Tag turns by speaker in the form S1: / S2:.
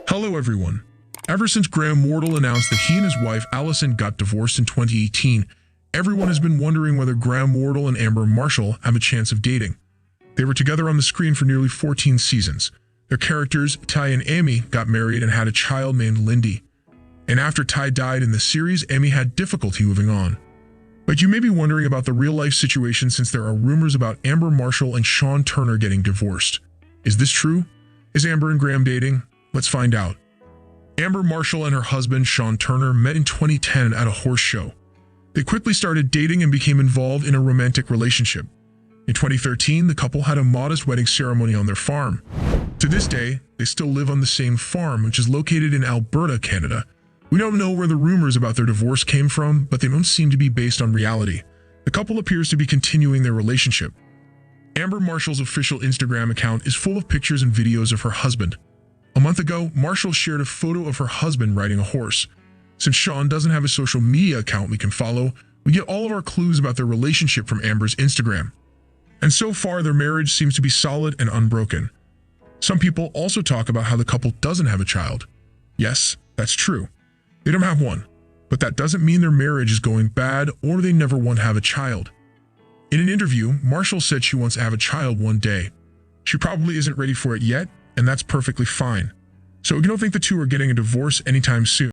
S1: Hello everyone. Ever since Graham Wardle announced that he and his wife Allison got divorced in 2018, everyone has been wondering whether Graham Wardle and Amber Marshall have a chance of dating. They were together on the screen for nearly 14 seasons. Their characters, Ty and Amy, got married and had a child named Lindy. And after Ty died in the series, Amy had difficulty moving on. But you may be wondering about the real-life situation since there are rumors about Amber Marshall and Shawn Turner getting divorced. Is this true? Is Amber and Graham dating? Let's find out. Amber Marshall and her husband, Shawn Turner, met in 2010 at a horse show. They quickly started dating and became involved in a romantic relationship. In 2013, the couple had a modest wedding ceremony on their farm. To this day, they still live on the same farm, which is located in Alberta, Canada. We don't know where the rumors about their divorce came from, but they don't seem to be based on reality. The couple appears to be continuing their relationship. Amber Marshall's official Instagram account is full of pictures and videos of her husband. A month ago, Marshall shared a photo of her husband riding a horse. Since Shawn doesn't have a social media account we can follow, we get all of our clues about their relationship from Amber's Instagram. And so far, their marriage seems to be solid and unbroken. Some people also talk about how the couple doesn't have a child. Yes, that's true. They don't have one, but that doesn't mean their marriage is going bad or they never want to have a child. In an interview, Marshall said she wants to have a child one day. She probably isn't ready for it yet, and that's perfectly fine. So we don't think the two are getting a divorce anytime soon.